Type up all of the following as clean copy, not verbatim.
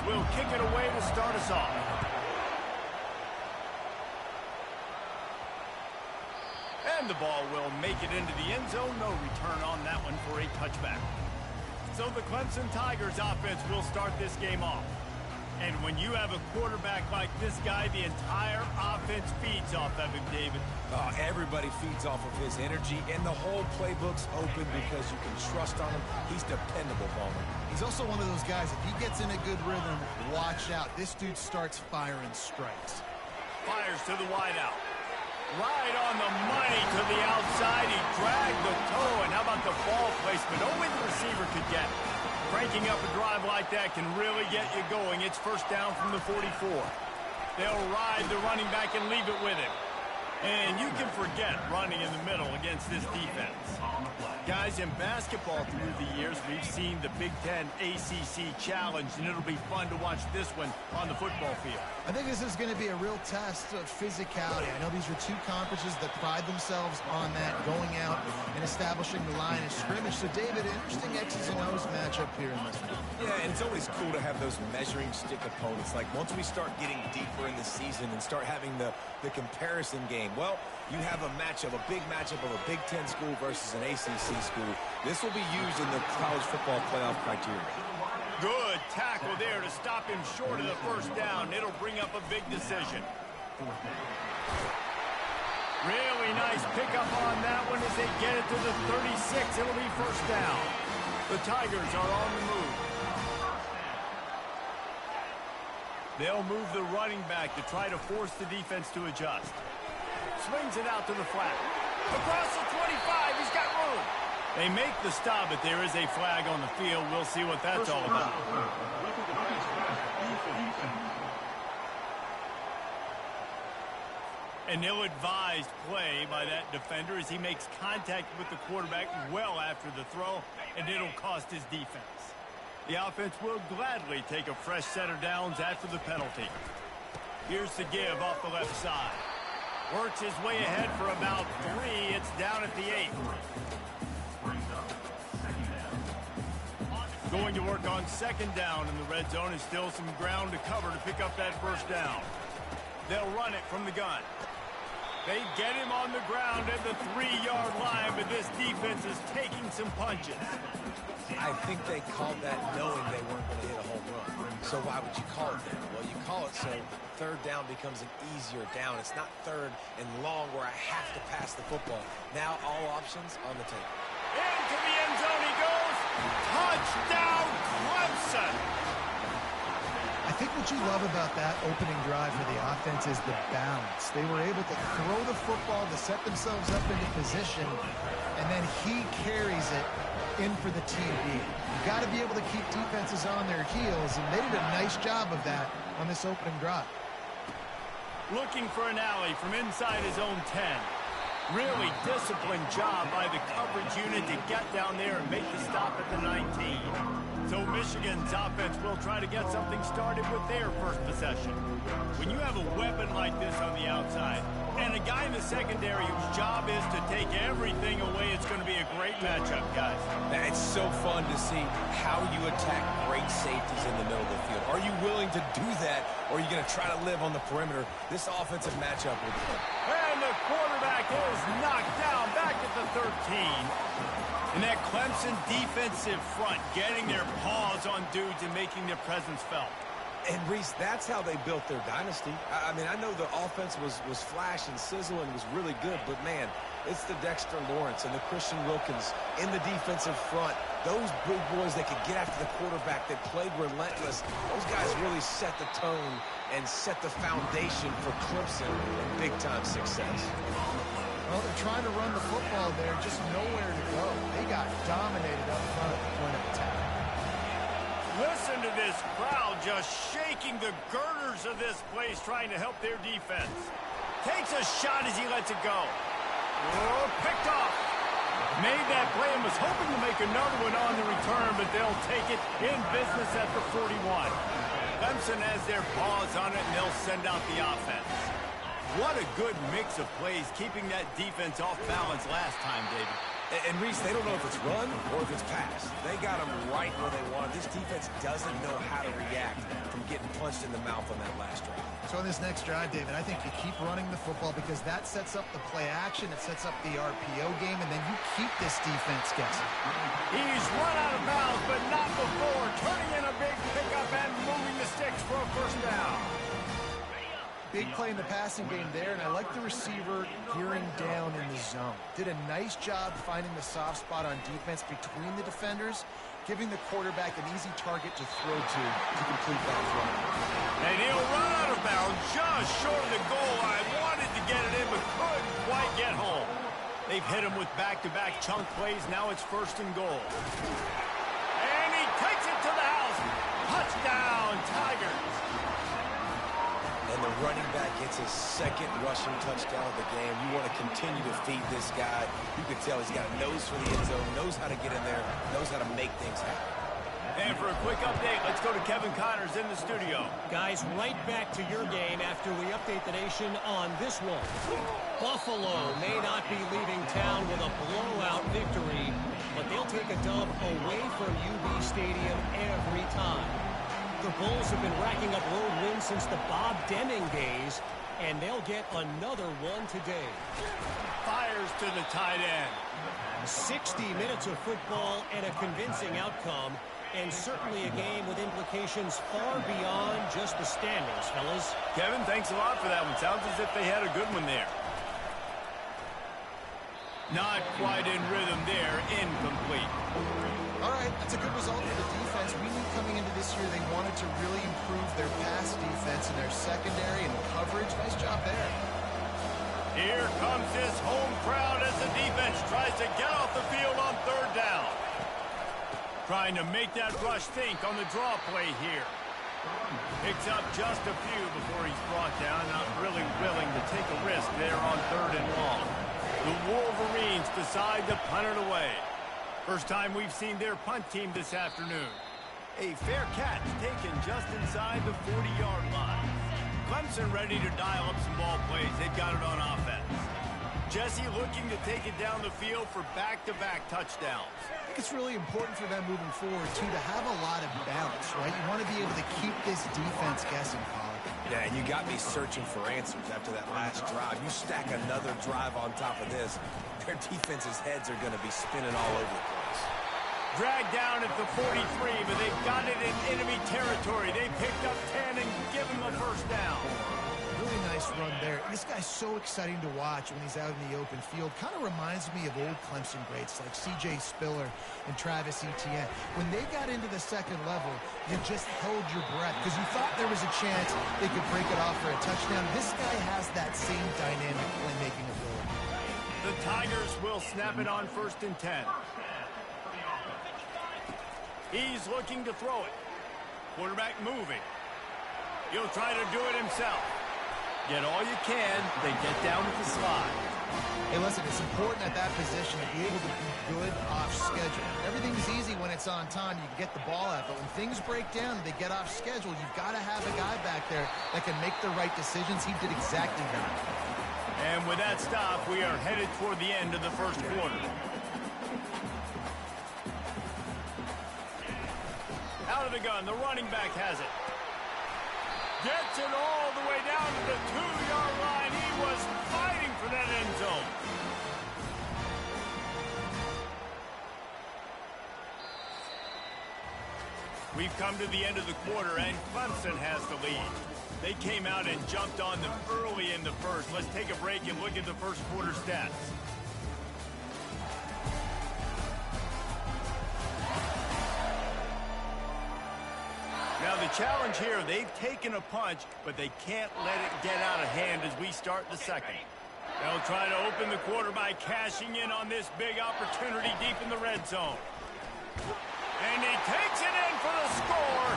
will kick it away to start us off. And the ball will make it into the end zone. No return on that one for a touchback. So the Clemson Tigers offense will start this game off. And when you have a quarterback like this guy, the entire offense feeds off of him, David. Oh, everybody feeds off of his energy, and the whole playbook's open because you can trust on him. He's dependable, Palmer. He's also one of those guys, if he gets in a good rhythm, watch out. This dude starts firing strikes. Fires to the wideout. Right on the money to the outside. He dragged the toe, and how about the ball placement? Only the receiver could get. Breaking up a drive like that can really get you going. It's first down from the 44. They'll ride the running back and leave it with him. And you can forget running in the middle against this defense. Guys, in basketball through the years, we've seen the Big Ten ACC Challenge, and it'll be fun to watch this one on the football field. I think this is going to be a real test of physicality. I know these are two conferences that pride themselves on that, going out and establishing the line of scrimmage. So, David, interesting X's and O's matchup here in this one. Yeah, and it's always cool to have those measuring stick opponents. Like, once we start getting deeper in the season and start having the comparison game, well, you have a matchup, a big matchup of a Big Ten school versus an ACC school. This will be used in the college football playoff criteria. Good tackle there to stop him short of the first down. It'll bring up a big decision. Really nice pickup on that one as they get it to the 36. It'll be first down. The Tigers are on the move. They'll move the running back to try to force the defense to adjust. Swings it out to the flat. Across the 25, he's got room. They make the stop, but there is a flag on the field. We'll see what that's all about. An ill-advised play by that defender as he makes contact with the quarterback well after the throw, and it'll cost his defense. The offense will gladly take a fresh set of downs after the penalty. Here's the give off the left side. Works his way ahead for about 3. It's down at the 8. Going to work on second down in the red zone, and still some ground to cover to pick up that first down. They'll run it from the gun. They get him on the ground at the 3-yard line, but this defense is taking some punches. I think they called that knowing they weren't going to hit a home run. So why would you call it that? Well, you call it so third down becomes an easier down. It's not third and long where I have to pass the football. Now all options on the table. Into the end zone he goes. Touchdown, Clemson. I think what you love about that opening drive for the offense is the balance. They were able to throw the football to set themselves up into position, and then he carries it in for the TD. You've got to be able to keep defenses on their heels, and they did a nice job of that on this opening drive. Looking for an alley from inside his own 10. Really disciplined job by the coverage unit to get down there and make the stop at the 19. So Michigan's offense will try to get something started with their first possession. When you have a weapon like this on the outside, and a guy in the secondary whose job is to take everything away, it's going to be a great matchup, guys. It's so fun to see how you attack great safeties in the middle of the field. Are you willing to do that, or are you going to try to live on the perimeter? This offensive matchup will be. And the quarterback is knocked down back at the 13. And that Clemson defensive front getting their paws on dudes and making their presence felt. And, Reese, that's how they built their dynasty. I mean, I know the offense was flash and sizzle and was really good, but, man, it's the Dexter Lawrence and the Christian Wilkins in the defensive front. Those big boys that could get after the quarterback, that played relentless. Those guys really set the tone and set the foundation for Clemson and big-time success. Well, they're trying to run the football there, just nowhere to go. They got dominated up front at the point of attack. Listen to this crowd just shaking the girders of this place, trying to help their defense. Takes a shot as he lets it go. Oh, picked off. Made that play and was hoping to make another one on the return, but they'll take it in business at the 41. Clemson has their paws on it, and they'll send out the offense. What a good mix of plays, keeping that defense off balance last time, David. And Reese, they don't know if it's run or if it's pass. They got them right where they want. This defense doesn't know how to react from getting punched in the mouth on that last drive. So in this next drive, David, I think you keep running the football because that sets up the play action, it sets up the RPO game, and then you keep this defense guessing. He's run out of bounds, but not before turning in a big pickup and moving the sticks for a first down. Big play in the passing game there, and I like the receiver gearing down in the zone. Did a nice job finding the soft spot on defense between the defenders, giving the quarterback an easy target to throw to complete that throw. And he'll run out of bounds just short of the goal line. Wanted to get it in, but couldn't quite get home. They've hit him with back-to-back chunk plays. Now it's first and goal. And he takes it to the house. Touchdown, Tigers. And the running back gets his second rushing touchdown of the game. You want to continue to feed this guy. You can tell he's got a nose for the end zone, knows how to get in there, knows how to make things happen. And for a quick update, let's go to Kevin Connors in the studio. Guys, right back to your game after we update the nation on this one. Buffalo may not be leaving town with a blowout victory, but they'll take a dub away from UB Stadium every time. The Bulls have been racking up road wins since the Bob Deming days, and they'll get another one today. Fires to the tight end. 60 minutes of football and a convincing outcome, and certainly a game with implications far beyond just the standings, fellas. Kevin, thanks a lot for that one. Sounds as if they had a good one there. Not quite in rhythm there. Incomplete. All right, that's a good result for the defense. We knew coming into this year they wanted to really improve their pass defense and their secondary and coverage. Nice job there. Here comes this home crowd as the defense tries to get off the field on third down. Trying to make that rush think on the draw play here. Picks up just a few before he's brought down. Not really willing to take a risk there on third and long. The Wolverines decide to punt it away. First time we've seen their punt team this afternoon. A fair catch taken just inside the 40-yard line. Clemson ready to dial up some ball plays. They've got it on offense. Jesse looking to take it down the field for back-to-back touchdowns. I think it's really important for them moving forward, too, to have a lot of balance, right? You want to be able to keep this defense guessing, Colin. Yeah, and you got me searching for answers after that last drive. You stack another drive on top of this, their defense's heads are going to be spinning all over the place. Dragged down at the 43, but they've got it in enemy territory. They picked up 10 and give them a first down. Really nice run there. This guy's so exciting to watch when he's out in the open field. Kind of reminds me of old Clemson greats like C.J. Spiller and Travis Etienne. When they got into the second level, you just held your breath because you thought there was a chance they could break it off for a touchdown. This guy has that same dynamic playmaking ability. The Tigers will snap it on first and 10. He's looking to throw it. Quarterback moving. He'll try to do it himself. Get all you can, then get down with the slide. Hey, listen, it's important at that position to be able to be good off schedule. Everything's easy when it's on time. You can get the ball out, but when things break down and they get off schedule, you've got to have a guy back there that can make the right decisions. He did exactly that. And with that stop, we are headed toward the end of the first quarter. Out of the gun, the running back has it. Gets it all the way down to the 2-yard line. He was fighting for that end zone. We've come to the end of the quarter, and Clemson has the lead. They came out and jumped on them early in the first. Let's take a break and look at the first quarter stats. Now the challenge here, they've taken a punch, but they can't let it get out of hand as we start the second. They'll try to open the quarter by cashing in on this big opportunity deep in the red zone. And he takes it in for the score.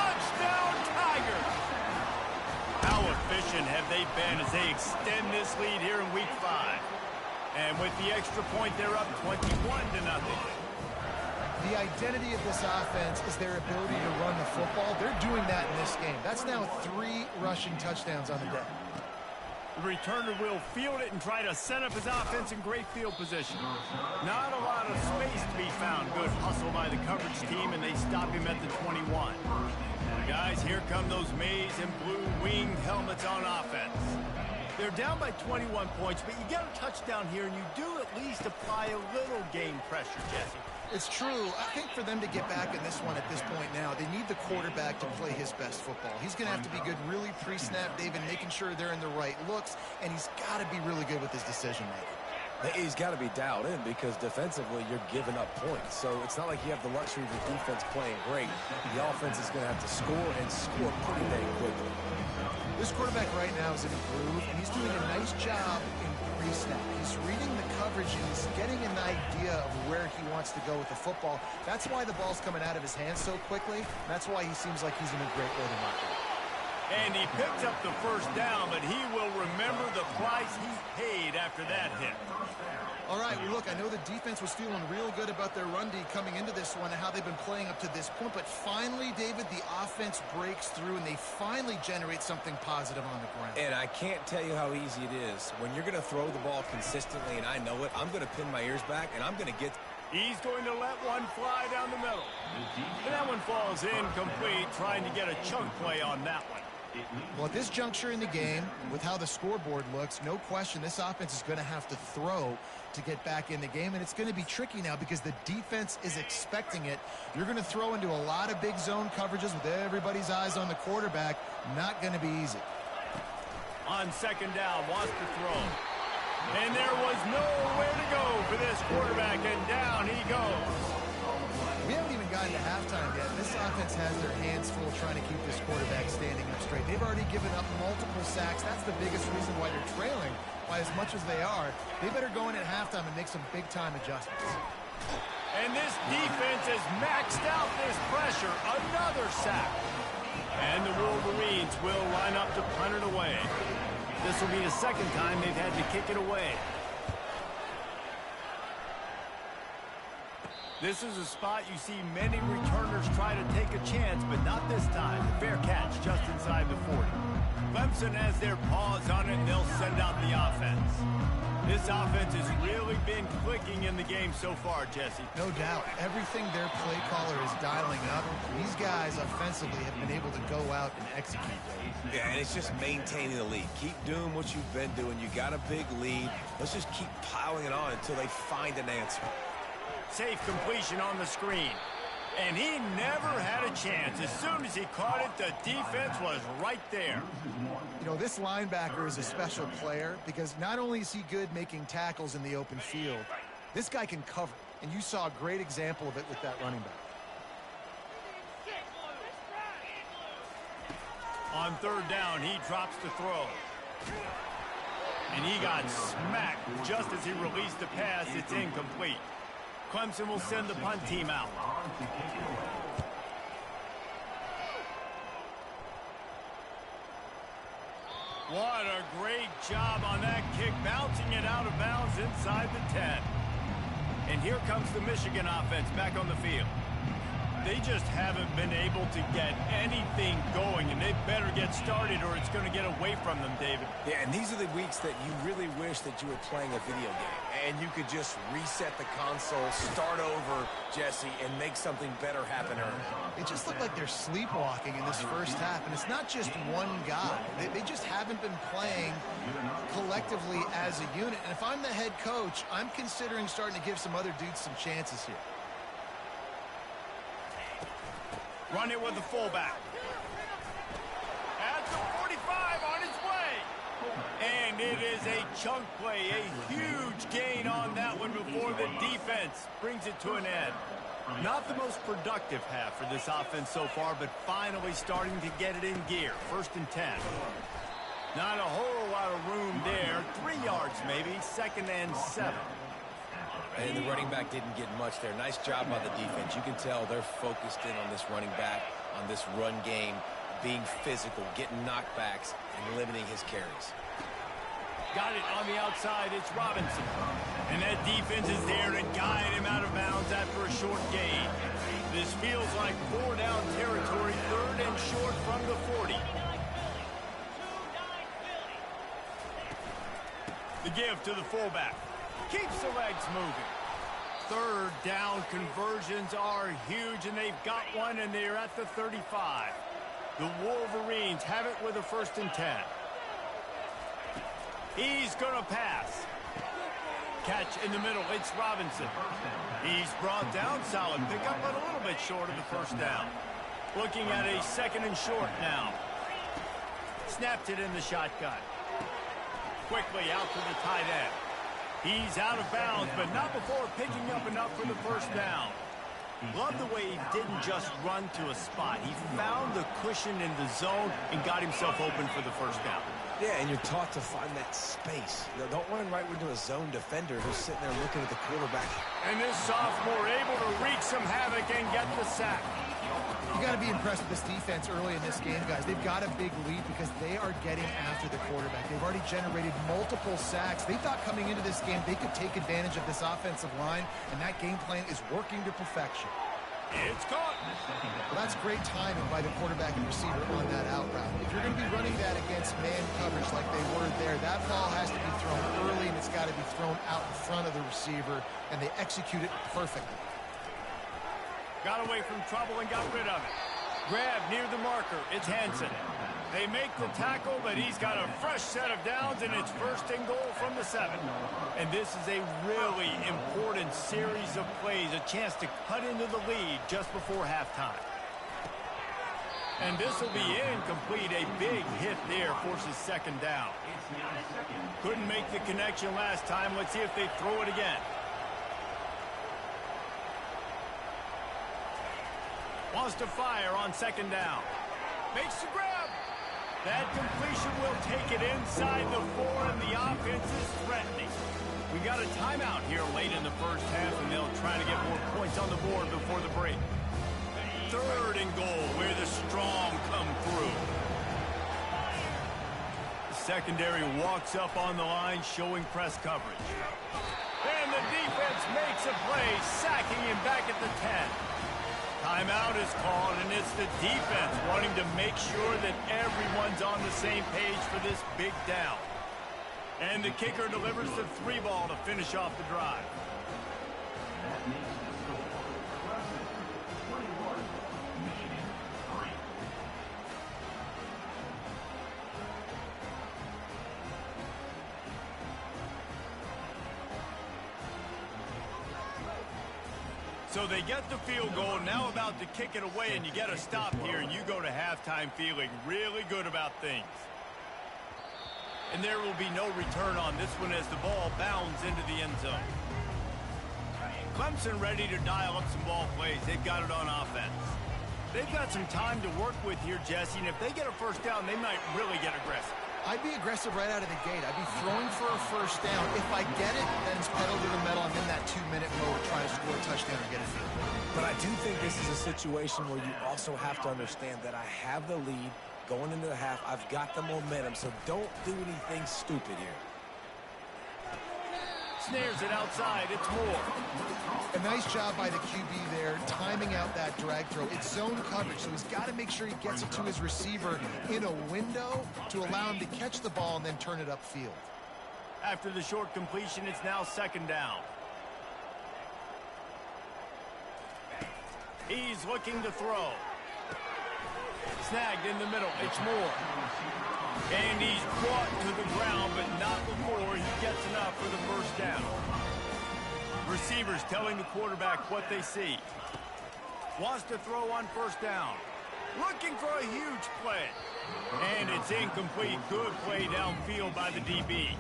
Touchdown, Tigers. How efficient have they been as they extend this lead here in week 5? And with the extra point, they're up 21-0. The identity of this offense is their ability to run the football. They're doing that in this game. That's now 3 rushing touchdowns on the day. The returner will field it and try to set up his offense in great field position. Not a lot of space to be found. Good hustle by the coverage team, and they stop him at the 21. Guys, here come those maize and blue winged helmets on offense. They're down by 21 points, but you get a touchdown here, and you do at least apply a little game pressure, Jesse. It's true. I think for them to get back in this one at this point now, they need the quarterback to play his best football. He's going to have to be good really pre-snap, David, making sure they're in the right looks, and he's got to be really good with his decision-making. He's got to be dialed in because defensively you're giving up points. So it's not like you have the luxury of the defense playing great. The offense is going to have to score and score pretty dang quickly. This quarterback right now is in a groove, and he's doing a nice job in pre-snap. He's reading the coverage, and he's getting an idea of where he wants to go with the football. That's why the ball's coming out of his hands so quickly. That's why he seems like he's in a great rhythm right now. And he picks up the first down, but he will remember the price he paid after that hit. All right, well, look, I know the defense was feeling real good about their run D coming into this one and how they've been playing up to this point, but finally, David, the offense breaks through, and they finally generate something positive on the ground. And I can't tell you how easy it is. When you're going to throw the ball consistently, and I know it, I'm going to pin my ears back, and I'm going to get... He's going to let one fly down the middle. And that one falls incomplete, trying to get a chunk play on that one. Well, at this juncture in the game, with how the scoreboard looks, no question this offense is going to have to throw to get back in the game, and it's going to be tricky now because the defense is expecting it. You're going to throw into a lot of big zone coverages with everybody's eyes on the quarterback. Not going to be easy. On second down, wants to throw. And there was nowhere to go for this quarterback, and down he goes. We haven't even gotten to halftime yet. This offense has their hands full trying to keep this quarterback standing up straight. They've already given up multiple sacks. That's the biggest reason why they're trailing by as much as they are. They better go in at halftime and make some big-time adjustments. And this defense has maxed out this pressure. Another sack. And the Wolverines will line up to punt it away. This will be the second time they've had to kick it away. This is a spot you see many returners try to take a chance, but not this time. Fair catch just inside the 40. Clemson has their paws on it, and they'll send out the offense. This offense has really been clicking in the game so far, Jesse. No doubt. Everything their play caller is dialing up, these guys offensively have been able to go out and execute. Yeah, and it's just maintaining the lead. Keep doing what you've been doing. You got a big lead. Let's just keep piling it on until they find an answer. Safe completion on the screen. And he never had a chance. As soon as he caught it, the defense was right there. You know, this linebacker is a special player because not only is he good making tackles in the open field, this guy can cover. And you saw a great example of it with that running back. On third down, he drops the throw. And he got smacked just as he released the pass. It's incomplete. Clemson will send the punt team out. What a great job on that kick, bouncing it out of bounds inside the 10. And here comes the Michigan offense back on the field. They just haven't been able to get anything going, and they better get started or it's going to get away from them, David. Yeah, and these are the weeks that you really wish that you were playing a video game, and you could just reset the console, start over, Jesse, and make something better happen early. It just looked like they're sleepwalking in this first half, and it's not just one guy. They just haven't been playing collectively as a unit, and if I'm the head coach, I'm considering starting to give some other dudes some chances here. Run it with the fullback. At the 45 on his way. And it is a chunk play, a huge gain on that one before the defense brings it to an end. Not the most productive half for this offense so far, but finally starting to get it in gear. 1st and 10. Not a whole lot of room there. 3 yards maybe. 2nd and 7. And the running back didn't get much there. Nice job by the defense. You can tell they're focused in on this running back, on this run game, being physical, getting knockbacks, and limiting his carries. Got it on the outside. It's Robinson. And that defense is there to guide him out of bounds after a short gain. This feels like 4-down territory, 3rd and short from the 40. The give to the fullback. Keeps the legs moving. Third down conversions are huge, and they've got one, and they're at the 35. The Wolverines have it with a 1st and 10. He's going to pass. Catch in the middle. It's Robinson. He's brought down. Solid pickup, but a little bit short of the 1st down. Looking at a 2nd and short now. Snapped it in the shotgun. Quickly out to the tight end. He's out of bounds, but not before picking up enough for the 1st down. Love the way he didn't just run to a spot. He found the cushion in the zone and got himself open for the 1st down. Yeah, and you're taught to find that space. Don't run right into a zone defender who's sitting there looking at the quarterback. And this sophomore able to wreak some havoc and get the sack. You got to be impressed with this defense early in this game, guys. They've got a big lead because they are getting after the quarterback. They've already generated multiple sacks. They thought coming into this game they could take advantage of this offensive line, and that game plan is working to perfection. It's caught. Well, that's great timing by the quarterback and receiver on that out route. If you're going to be running that against man coverage like they were there, that ball has to be thrown early, and it's got to be thrown out in front of the receiver, and they execute it perfectly. Got away from trouble and got rid of it. Grab near the marker. It's Hansen. They make the tackle, but he's got a fresh set of downs, and it's 1st and goal from the 7. And this is a really important series of plays, a chance to cut into the lead just before halftime. And this will be incomplete. A big hit there forces 2nd down. Couldn't make the connection last time. Let's see if they throw it again. Wants to fire on 2nd down. Makes the grab. That completion will take it inside the 4, and the offense is threatening. We got a timeout here late in the 1st half, and they'll try to get more points on the board before the break. 3rd and goal, where the strong come through. The secondary walks up on the line, showing press coverage. And the defense makes a play, sacking him back at the 10. Timeout is called, and it's the defense wanting to make sure that everyone's on the same page for this big down. And the kicker delivers the 3 ball to finish off the drive. So they get the field goal, now about to kick it away, and you get a stop here, and you go to halftime feeling really good about things. And there will be no return on this one as the ball bounds into the end zone. Clemson ready to dial up some ball plays. They've got it on offense. They've got some time to work with here, Jesse, and if they get a 1st down, they might really get aggressive. I'd be aggressive right out of the gate. I'd be throwing for a 1st down. If I get it, then it's pedal to the metal. I'm in that 2-minute mode trying to score a touchdown or get a field goal. But I do think this is a situation where you also have to understand that I have the lead going into the half. I've got the momentum, so don't do anything stupid here. Snares it outside. It's Moore. A nice job by the QB there, timing out that drag throw. It's zone coverage, so he's got to make sure he gets it to his receiver in a window to allow him to catch the ball and then turn it upfield. After the short completion, it's now 2nd down. He's looking to throw. Snagged in the middle. It's Moore. And he's brought to the ground, but not before he gets enough for the 1st down. Receivers telling the quarterback what they see. Wants to throw on 1st down. Looking for a huge play. And it's incomplete. Good play downfield by the DB.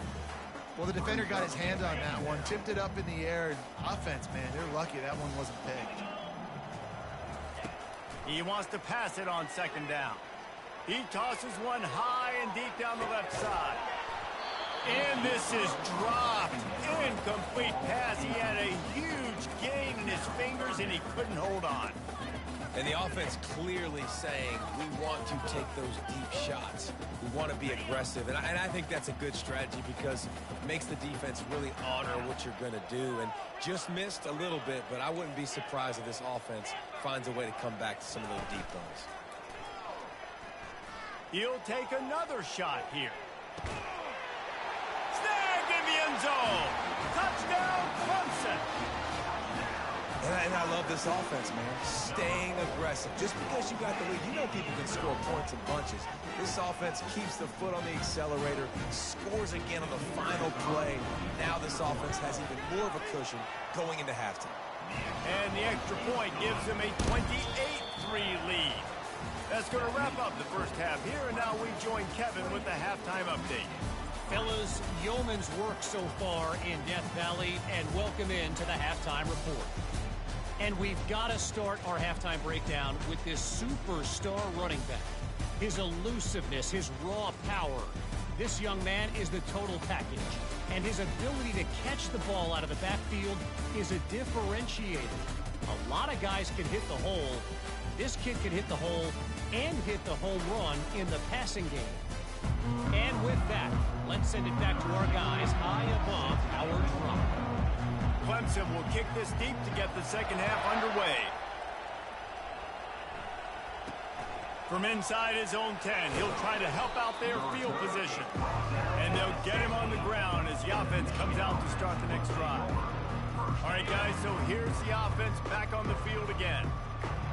Well, the defender got his hand on that one, tipped it up in the air. And offense, man, they're lucky that one wasn't picked. He wants to pass it on 2nd down. He tosses one high and deep down the left side. And this is dropped. Incomplete pass. He had a huge gain in his fingers, and he couldn't hold on. And the offense clearly saying, we want to take those deep shots. We want to be aggressive. And I think that's a good strategy because it makes the defense really honor what you're going to do. And just missed a little bit, but I wouldn't be surprised if this offense finds a way to come back to some of those deep balls. He'll take another shot here. Snagged in the zone. Touchdown, Clemson. And I love this offense, man. Staying aggressive. Just because you got the lead, you know people can score points in bunches. This offense keeps the foot on the accelerator, scores again on the final play. Now this offense has even more of a cushion going into halftime. And the extra point gives them a 28-3 lead. That's going to wrap up the first half here, and now we join Kevin with the halftime update. Fellas, yeoman's work so far in Death Valley, and welcome into the halftime report. And we've got to start our halftime breakdown with this superstar running back. His elusiveness, his raw power. This young man is the total package. And his ability to catch the ball out of the backfield is a differentiator. A lot of guys can hit the hole. This kid can hit the hole and hit the home run in the passing game. And with that, let's send it back to our guys high above our drop. Clemson will kick this deep to get the second half underway. From inside his own 10, he'll try to help out their field position. And they'll get him on the ground as the offense comes out to start the next drive. All right, guys, so here's the offense back on the field again.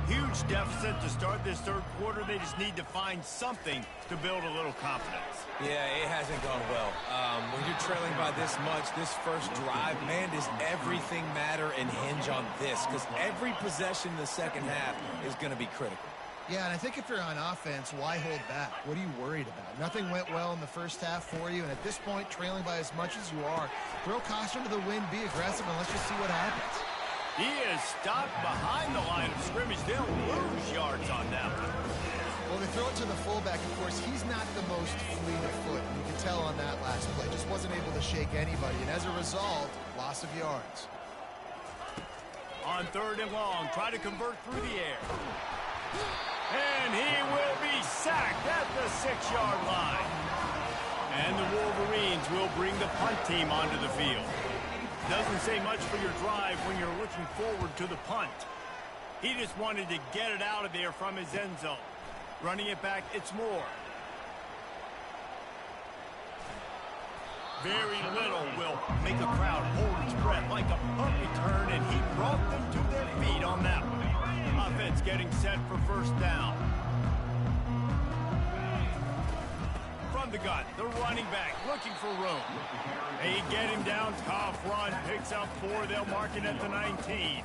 Huge deficit to start this third quarter. They just need to find something to build a little confidence. Yeah, it hasn't gone well. When you're trailing by this much, this first drive, man, does everything matter and hinge on this? Because every possession in the second half is going to be critical. Yeah, and I think if you're on offense, why hold back? What are you worried about? Nothing went well in the first half for you, and at this point, trailing by as much as you are, throw caution to the wind, be aggressive, and let's just see what happens. He is stopped behind the line of scrimmage. They'll lose yards on that one. Well, they throw it to the fullback. Of course, he's not the most fleet of foot. You can tell on that last play. Just wasn't able to shake anybody, and as a result, loss of yards. On third and long, try to convert through the air. And he will be sacked at the 6-yard line. And the Wolverines will bring the punt team onto the field. Doesn't say much for your drive when you're looking forward to the punt. He just wanted to get it out of there from his end zone. Running it back, it's more. Very little will make a crowd hold its breath like a punt return, and he brought them to their feet on that one. Offense getting set for first down. From the gun, the running back looking for room. They get him down, tough run, picks up 4. They'll mark it at the 19.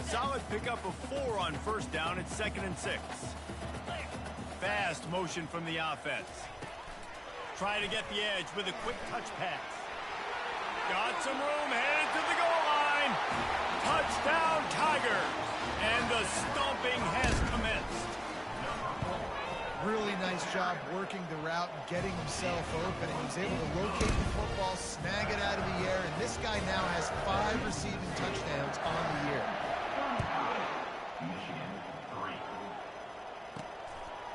Solid pickup of 4 on first down. It's 2nd and 6. Fast motion from the offense. Try to get the edge with a quick touch pass. Got some room, headed to the goal line. Touchdown, Tiger. And the stomping has commenced. Really nice job working the route and getting himself open, and he's able to locate the football, snag it out of the air, and this guy now has 5 receiving touchdowns on the year.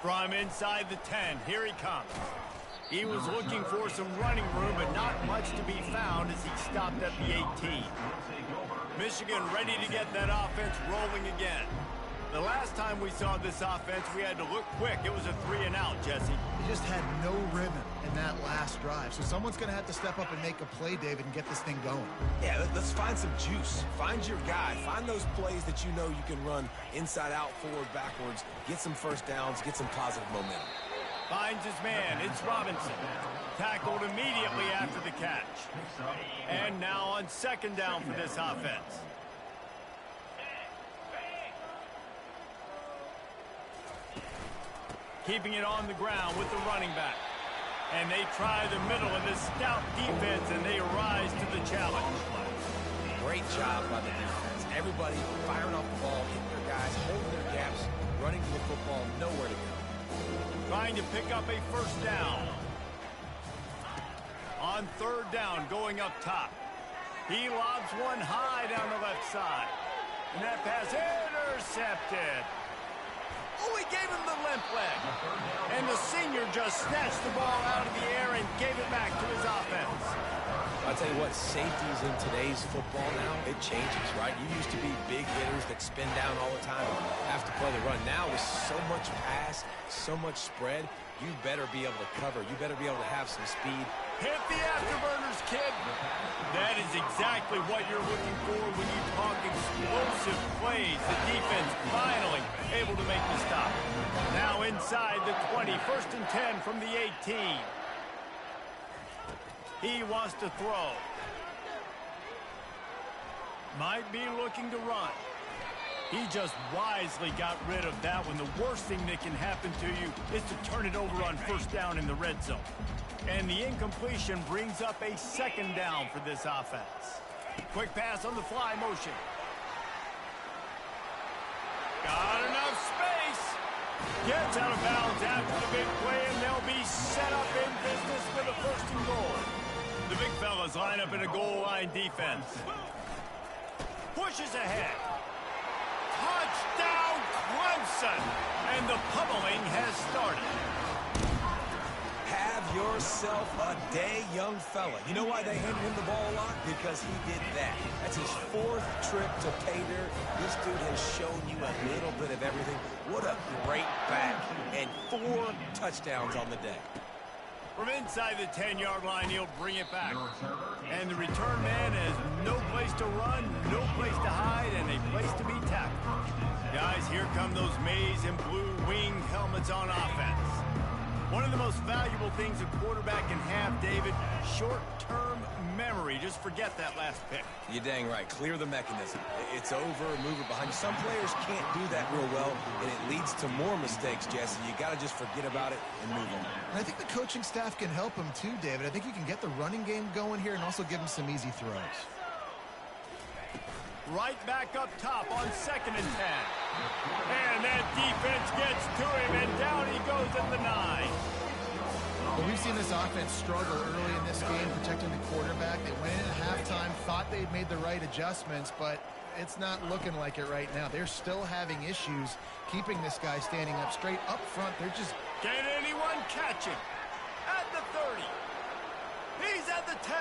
From inside the 10, here he comes. He was looking for some running room, but not much to be found as he stopped at the 18. Michigan ready to get that offense rolling again. The last time we saw this offense, we had to look quick. It was a 3-and-out, Jesse. He just had no rhythm in that last drive. So someone's going to have to step up and make a play, David, and get this thing going. Yeah, let's find some juice. Find your guy. Find those plays that you know you can run inside out, forward, backwards. Get some first downs. Get some positive momentum. Finds his man. It's Robinson. Tackled immediately after the catch. And now on 2nd down for this offense. Keeping it on the ground with the running back. And they try the middle of this stout defense, and they rise to the challenge. Great job by the defense. Everybody firing off the ball, hitting their guys, holding their gaps, running to the football, nowhere to go. Trying to pick up a first down. On 3rd down, going up top. He lobs one high down the left side. And that pass intercepted. Oh, he gave him the limp leg. And the senior just snatched the ball out of the air and gave it back to his offense. I'll tell you what, safeties in today's football now, it changes, right? You used to be big hitters that spin down all the time and have to play the run. Now with so much pass, so much spread, you better be able to cover. You better be able to have some speed. Hit the afterburners, kid. That is exactly what you're looking for when you talk explosive plays. The defense finally able to make the stop. Now inside the 20, 1st and 10 from the 18. He wants to throw. Might be looking to run. He just wisely got rid of that one. The worst thing that can happen to you is to turn it over on 1st down in the red zone. And the incompletion brings up a 2nd down for this offense. Quick pass on the fly motion. Got enough space. Gets out of bounds after the big play, and they'll be set up in business for the 1st and goal. The big fellas line up in a goal line defense. Pushes ahead. Touchdown, Clemson! And the pummeling has started. Have yourself a day, young fella. You know why they handed him the ball a lot? Because he did that. That's his 4th trip to pay dirt. This dude has shown you a little bit of everything. What a great back. And 4 touchdowns on the day. From inside the 10-yard line, he'll bring it back. And the return man has no place to run, no place to hide, and a place to be tackled. Guys, here come those maize and blue winged helmets on offense. One of the most valuable things a quarterback can have, David, short-term memory. Just forget that last pick. You're dang right. Clear the mechanism. It's over, move it behind you. Some players can't do that real well, and it leads to more mistakes, Jesse. You got to just forget about it and move on. And I think the coaching staff can help him too, David. I think you can get the running game going here and also give him some easy throws. Right back up top on 2nd and 10. And that defense gets to him, and down he goes at the 9. Well, we've seen this offense struggle early in this game protecting the quarterback. They went in at halftime, thought they'd made the right adjustments, but it's not looking like it right now. They're still having issues keeping this guy standing up straight up front. They're just... Can anyone catch him? At the 30. He's at the 10.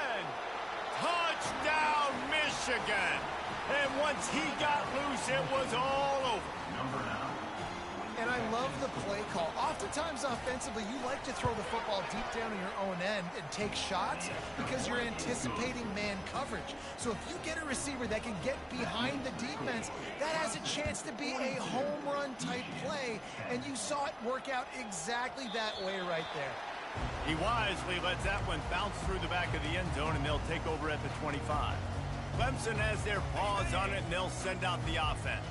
Touchdown, Michigan. And once he got loose, it was all over. And I love the play call. Oftentimes offensively, you like to throw the football deep down in your own end and take shots because you're anticipating man coverage. So if you get a receiver that can get behind the defense, that has a chance to be a home run type play. And you saw it work out exactly that way right there. He wisely lets that one bounce through the back of the end zone, and they'll take over at the 25. Clemson has their paws on it, and they'll send out the offense.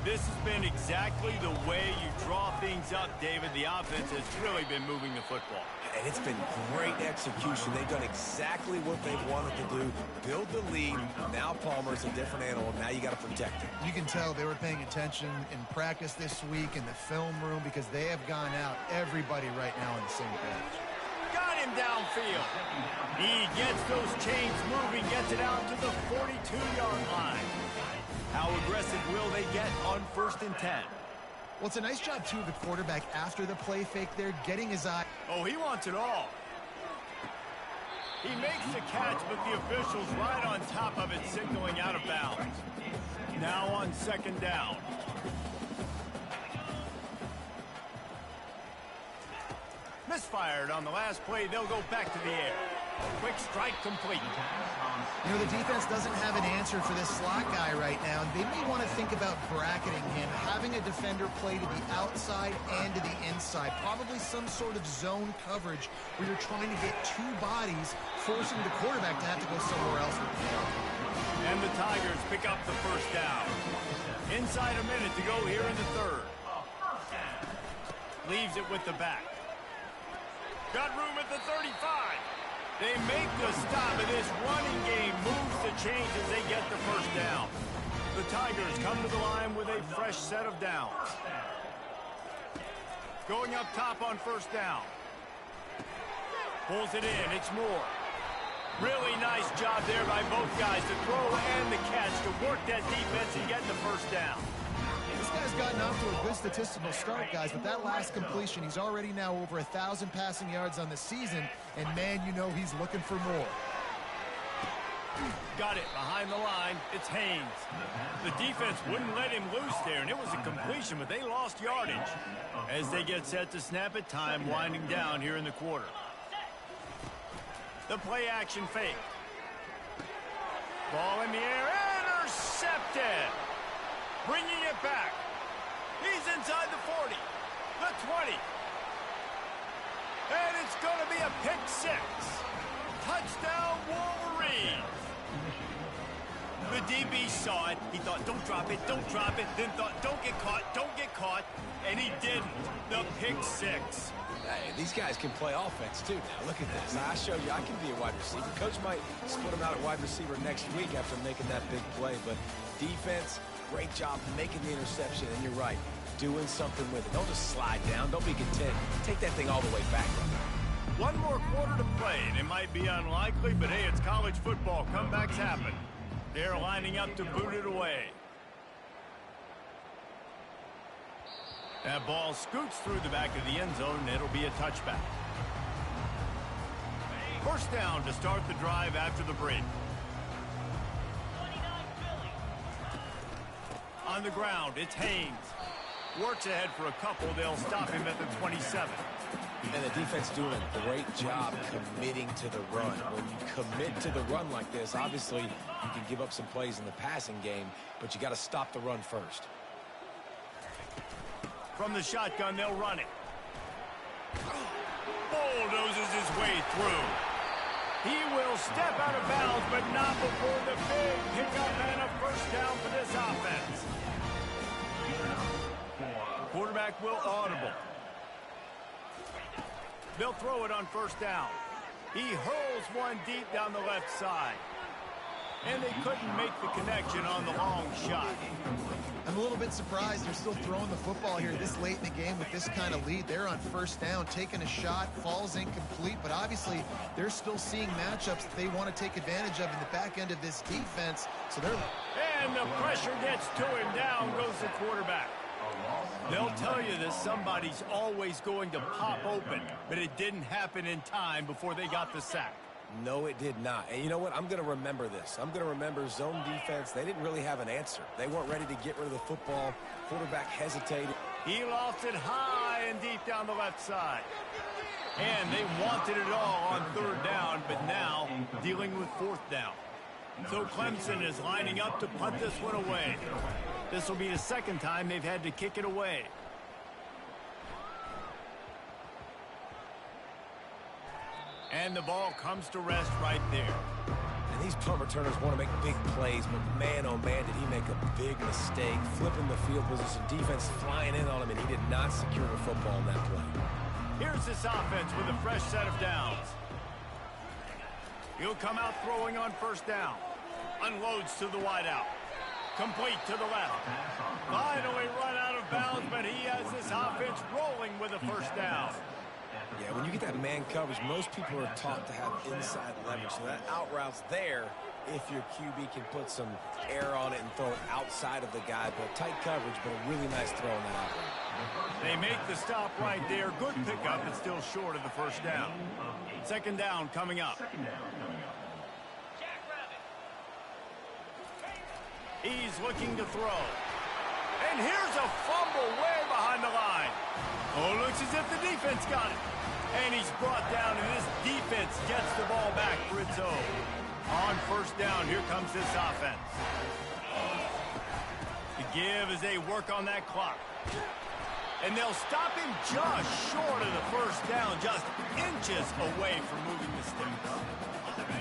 This has been exactly the way you draw things up, David. The offense has really been moving the football. And it's been great execution. They've done exactly what they've wanted to do. Build the lead. Now Palmer's a different animal. Now you got to protect him. You can tell they were paying attention in practice this week in the film room because they have gone out, everybody right now on the same page. Got him downfield. He gets those chains moving, gets it out to the 42-yard line. How aggressive will they get on 1st and 10? Well, it's a nice job, too, of the quarterback after the play fake there, getting his eye. Oh, he wants it all. He makes the catch, but the official's right on top of it, signaling out of bounds. Now on 2nd down. Misfired on the last play. They'll go back to the air. Quick strike complete. You know, the defense doesn't have an answer for this slot guy right now. They may want to think about bracketing him, having a defender play to the outside and to the inside. Probably some sort of zone coverage where you're trying to get 2 bodies, forcing the quarterback to have to go somewhere else with the ball. And the Tigers pick up the 1st down. Inside a minute to go here in the 3rd. Leaves it with the back. Got room at the 35. They make the stop, and this running game moves the chains as they get the 1st down. The Tigers come to the line with a fresh set of downs. Going up top on 1st down. Pulls it in. It's Moore. Really nice job there by both guys to throw and the catch to work that defense and get the 1st down. This guy's gotten off to a good statistical start, guys. With that last completion, he's already now over 1,000 passing yards on the season. And, man, you know he's looking for more. Got it behind the line. It's Haynes. The defense wouldn't let him loose there, and it was a completion, but they lost yardage. As they get set to snap it, time winding down here in the quarter. The play action fake. Ball in the air, intercepted. Bringing it back. He's inside the 40, the 20. And it's going to be a pick six. Touchdown, Wolverines. The DB saw it. He thought, don't drop it, don't drop it. Then thought, don't get caught. And he didn't. The pick six. Hey, these guys can play offense, too, now. Look at this. I showed you I can be a wide receiver. Coach might split him out at wide receiver next week after making that big play. But defense, great job making the interception. And you're right, doing something with it. Don't just slide down. Don't be content. Take that thing all the way back. One more quarter to play, and it might be unlikely, but hey, it's college football. Comebacks happen. They're lining up to boot it away. That ball scoots through the back of the end zone, and it'll be a touchback. First down to start the drive after the break. On the ground, it's Haynes. Works ahead for a couple. They'll stop him at the 27. And the defense doing a great job committing to the run. When you commit to the run like this, obviously you can give up some plays in the passing game, but you got to stop the run first. From the shotgun, they'll run it. Bulldozes his way through. He will step out of bounds, but not before the big pickup and a first down for this offense. Quarterback will audible. They'll throw it on first down. He hurls one deep down the left side. And they couldn't make the connection on the long shot. I'm a little bit surprised they're still throwing the football here this late in the game with this kind of lead. They're on first down, taking a shot, falls incomplete, but obviously they're still seeing matchups that they want to take advantage of in the back end of this defense. So they're... And the pressure gets to him. Down goes the quarterback. They'll tell you that somebody's always going to pop open, but it didn't happen in time before they got the sack. No, it did not. And you know what? I'm going to remember this. I'm going to remember zone defense. They didn't really have an answer. They weren't ready to get rid of the football. Quarterback hesitated. He lost it high and deep down the left side. And they wanted it all on third down, but now dealing with fourth down. So Clemson is lining up to punt this one away. This will be the second time they've had to kick it away. And the ball comes to rest right there. And these punt returners want to make big plays, but man, oh man, did he make a big mistake. Flipping the field position, defense flying in on him, and he did not secure the football in that play. Here's this offense with a fresh set of downs. He'll come out throwing on first down. Unloads to the wideout. Complete to the left. Finally run out of bounds, but he has this offense rolling with a first down. Yeah, when you get that man coverage, most people are taught to have inside leverage. So that out route's there if your QB can put some air on it and throw it outside of the guy. But tight coverage, but a really nice throw in that out route. They make the stop right there. Good pickup, but still short of the first down. Second down coming up. He's looking to throw. And here's a fumble way behind the line. Oh, looks as if the defense got it. And he's brought down, and this defense gets the ball back for its own. On first down, here comes this offense. The give as they work on that clock. And they'll stop him just short of the first down, just inches away from moving the sticks.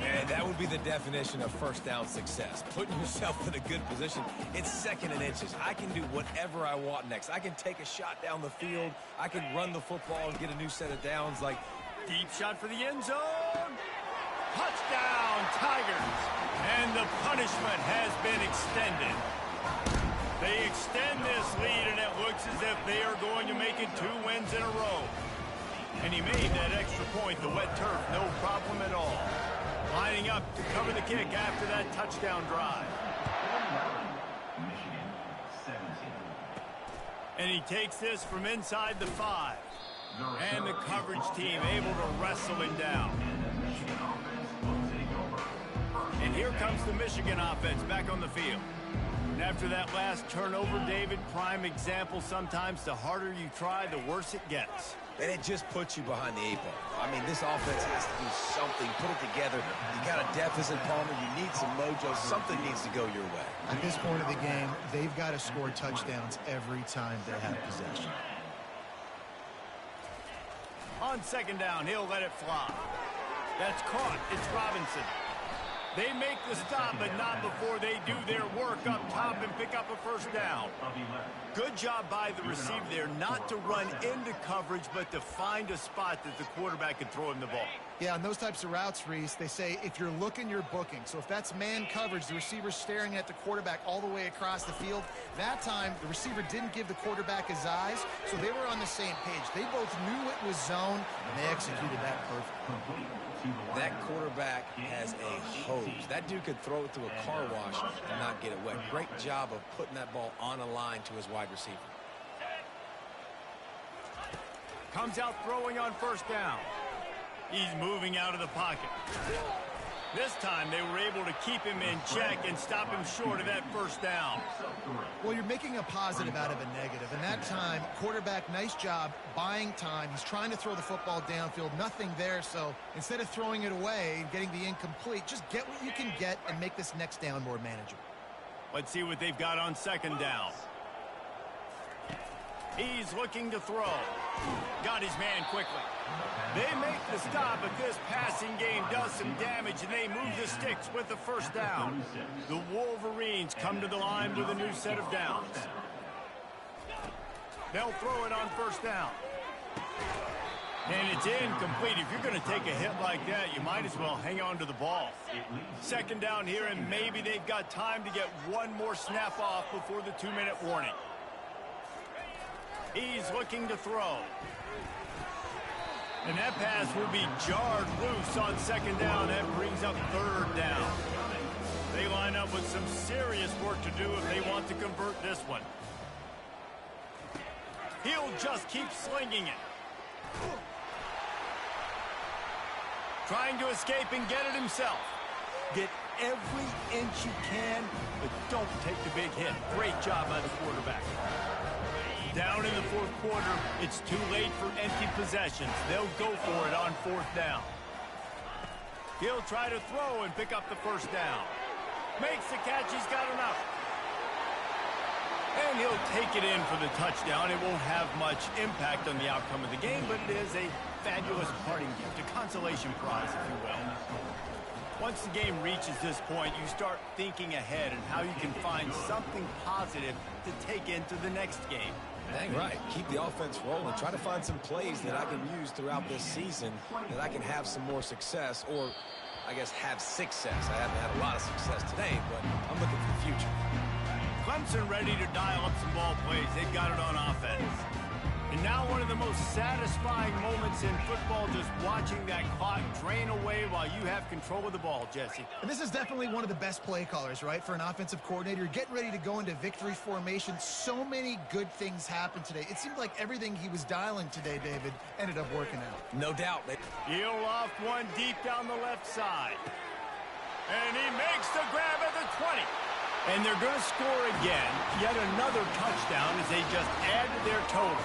And that would be the definition of first down success. Putting yourself in a good position. It's second and inches. I can do whatever I want next. I can take a shot down the field. I can run the football and get a new set of downs. Like deep shot for the end zone. Touchdown, Tigers. And the punishment has been extended. They extend this lead, and it looks as if they are going to make it 2 wins in a row. And he made that extra point, the wet turf, no problem at all. Lining up to cover the kick after that touchdown drive. And he takes this from inside the 5. And the coverage team able to wrestle him down. And And here comes the Michigan offense back on the field. And after that last turnover, David, prime example, sometimes the harder you try, the worse it gets. And it just puts you behind the 8 ball. I mean, this offense has to do something, put it together. You got a deficit, Palmer. You need some mojo. Something needs to go your way. At this point of the game, they've got to score touchdowns every time they have possession. On second down, he'll let it fly. That's caught. It's Robinson. They make the stop, but not before they do their work up top and pick up a first down. Good job by the receiver there not to run into coverage, but to find a spot that the quarterback can throw him the ball. Yeah, on those types of routes, Reese, they say if you're looking, you're booking. So if that's man coverage, the receiver's staring at the quarterback all the way across the field. That time, the receiver didn't give the quarterback his eyes, so they were on the same page. They both knew it was zone, and they executed that perfectly. That quarterback has a hose. That dude could throw it through a car wash and not get it wet. Great job of putting that ball on a line to his wide receiver. Comes out throwing on first down. He's moving out of the pocket. This time they were able to keep him in check and stop him short of that first down. Well, you're making a positive out of a negative. And that time, quarterback, nice job buying time. He's trying to throw the football downfield. Nothing there. So instead of throwing it away and getting the incomplete, just get what you can get and make this next down more manageable. Let's see what they've got on second down. He's looking to throw. Got his man quickly. They make the stop, but this passing game does some damage, and they move the sticks with the first down. The Wolverines come to the line with a new set of downs. They'll throw it on first down. And it's incomplete. If you're going to take a hit like that, you might as well hang on to the ball. Second down here, and maybe they've got time to get one more snap off before the 2-minute warning. He's looking to throw. And that pass will be jarred loose on second down. That brings up third down. They line up with some serious work to do if they want to convert this one. He'll just keep slinging it. Trying to escape and get it himself. Get every inch you can, but don't take the big hit. Great job by the quarterback. Down in the fourth quarter, it's too late for empty possessions. They'll go for it on fourth down. He'll try to throw and pick up the first down. Makes the catch. He's got enough. And he'll take it in for the touchdown. It won't have much impact on the outcome of the game, but it is a fabulous parting gift, a consolation prize, if you will. Once the game reaches this point, you start thinking ahead and how you can find something positive to take into the next game. Dang right. Keep the offense rolling. Try to find some plays that I can use throughout this season that I can have some more success, or I guess have success. I haven't had a lot of success today, but I'm looking for the future. Clemson ready to dial up some ball plays. They've got it on offense. And now one of the most satisfying moments in football, just watching that clock drain away while you have control of the ball, Jesse. And this is definitely one of the best play callers, right, for an offensive coordinator. You're getting ready to go into victory formation. So many good things happened today. It seemed like everything he was dialing today, David, ended up working out. No doubt. He'll loft one deep down the left side. And he makes the grab at the 20. And they're going to score again. Yet another touchdown as they just add to their total.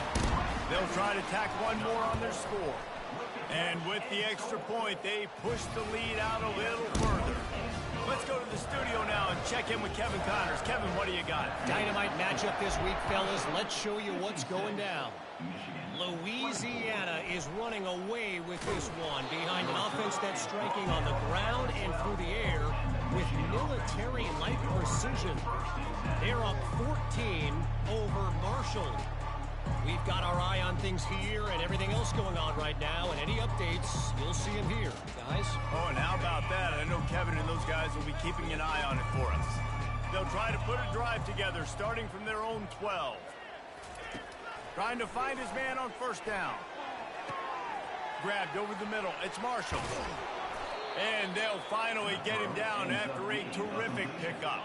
They'll try to tack one more on their score. And with the extra point, they push the lead out a little further. Let's go to the studio now and check in with Kevin Connors. Kevin, what do you got? Dynamite matchup this week, fellas. Let's show you what's going down. Louisiana is running away with this one behind an offense that's striking on the ground and through the air with military-like precision. They're up 14 over Marshall. We've got our eye on things here and everything else going on right now, and any updates, you'll see them here, guys. Oh, and how about that? I know Kevin and those guys will be keeping an eye on it for us. They'll try to put a drive together, starting from their own 12. Trying to find his man on first down. Grabbed over the middle. It's Marshall. And they'll finally get him down after a terrific pickup.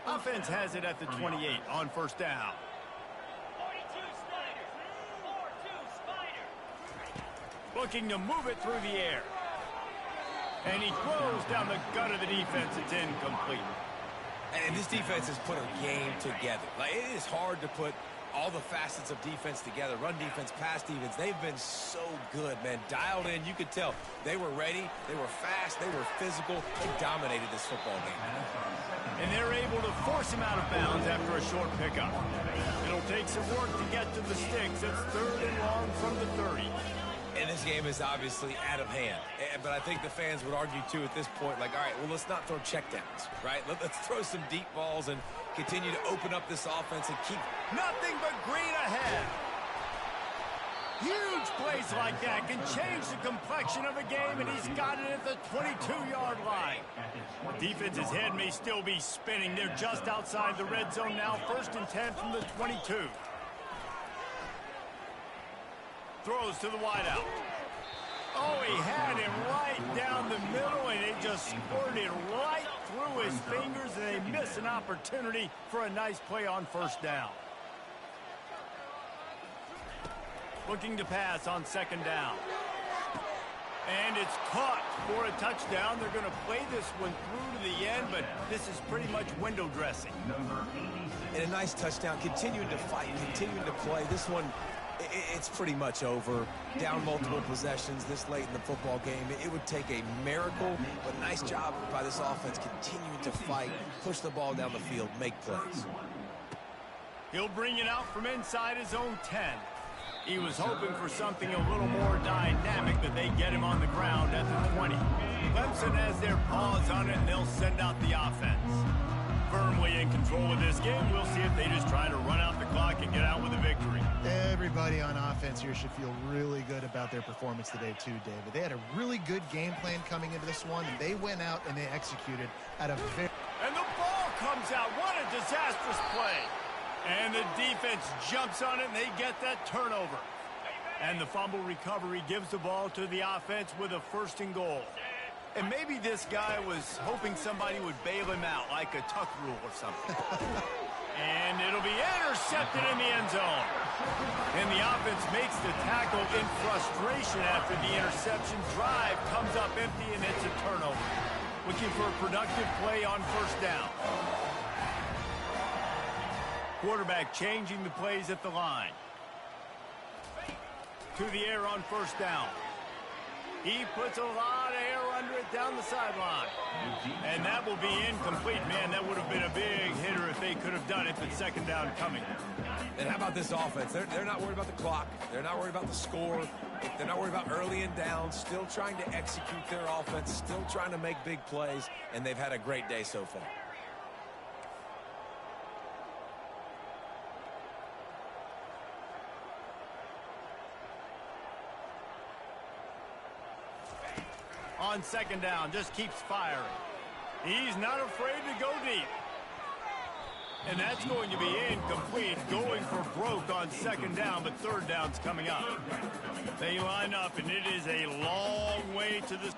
Offense has it at the 28 on first down. Looking to move it through the air. And he throws down the gut of the defense. It's incomplete. And this defense has put a game together. Like, it is hard to put all the facets of defense together. Run defense, pass defense. They've been so good, man. Dialed in. You could tell they were ready. They were fast. They were physical. They dominated this football game. And they're able to force him out of bounds after a short pickup. It'll take some work to get to the sticks. It's 3rd and long from the 30. And this game is obviously out of hand. But I think the fans would argue, too, at this point, like, all right, well, let's not throw checkdowns, right? Let's throw some deep balls and continue to open up this offense and keep nothing but green ahead. Huge plays like that can change the complexion of a game, and he's got it at the 22-yard line. The defense's head may still be spinning. They're just outside the red zone now, 1st and 10 from the 22. Throws to the wideout. Oh, he had him right down the middle, and it just squirted right through his fingers, and they miss an opportunity for a nice play on 1st down. Looking to pass on 2nd down. And it's caught for a touchdown. They're going to play this one through to the end, but this is pretty much window dressing. And a nice touchdown, continuing to fight, continuing to play. This one, it's pretty much over. Down multiple possessions this late in the football game. It would take a miracle, but nice job by this offense continuing to fight, push the ball down the field, make plays. He'll bring it out from inside his own 10. He was hoping for something a little more dynamic, but they get him on the ground at the 20. Clemson has their paws on it, and they'll send out the offense. Firmly in control of this game. We'll see if they just try to run out the clock and get out with a victory. Everybody on offense here should feel really good about their performance today too, David. They had a really good game plan coming into this one, and they went out and they executed at a very... And the ball comes out. What a disastrous play. And the defense jumps on it, and they get that turnover. And the fumble recovery gives the ball to the offense with a 1st and goal. And maybe this guy was hoping somebody would bail him out, like a tuck rule or something. And it'll be intercepted in the end zone. And the offense makes the tackle in frustration after the interception. Drive comes up empty, and it's a turnover. Looking for a productive play on 1st down. Quarterback changing the plays at the line. To the air on 1st down. He puts a lot of air under it down the sideline. And that will be incomplete. Man, that would have been a big hitter if they could have done it, but 2nd down coming. And how about this offense? They're not worried about the clock. They're not worried about the score. They're not worried about early and down. Still trying to execute their offense. Still trying to make big plays. And they've had a great day so far. On 2nd down, just keeps firing. He's not afraid to go deep. And that's going to be incomplete, going for broke on 2nd down, but 3rd down's coming up. They line up, and it is a long way to the...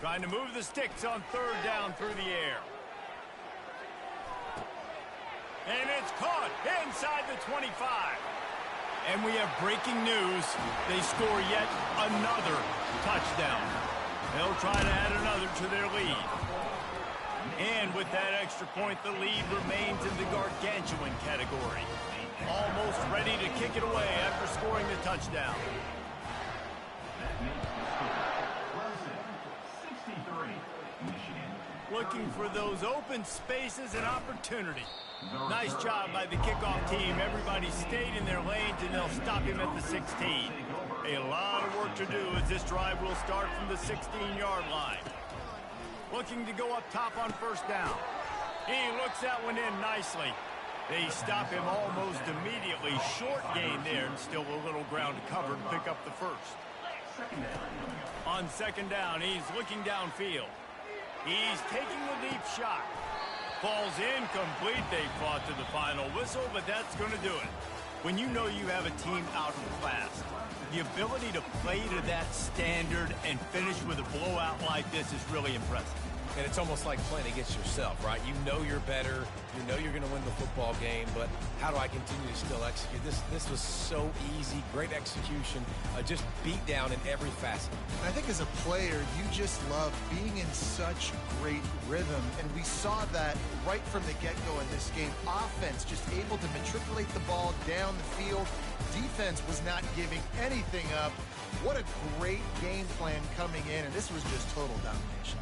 Trying to move the sticks on third down through the air. And it's caught inside the 25. And we have breaking news. They score yet another touchdown. They'll try to add another to their lead. And with that extra point, the lead remains in the gargantuan category. Almost ready to kick it away after scoring the touchdown. Looking for those open spaces and opportunity. Nice job by the kickoff team. Everybody stayed in their lanes, and they'll stop him at the 16. A lot of work to do as this drive will start from the 16-yard line. Looking to go up top on first down. He looks that one in nicely. They stop him almost immediately. Short gain there, and still a little ground to cover and pick up the first. On second down, he's looking downfield. He's taking the deep shot. Falls incomplete. They fought to the final whistle, but that's going to do it. When you know you have a team out of class, the ability to play to that standard and finish with a blowout like this is really impressive. And it's almost like playing against yourself, right? You know you're better. You know you're going to win the football game, but how do I continue to still execute? This was so easy. Great execution. Just beat down in every facet. And I think as a player, you just love being in such great rhythm. And we saw that right from the get-go in this game. Offense just able to matriculate the ball down the field. Defense was not giving anything up. What a great game plan coming in, and this was just total domination.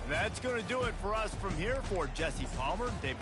That's going to do it for us from here. For Jesse Palmer, David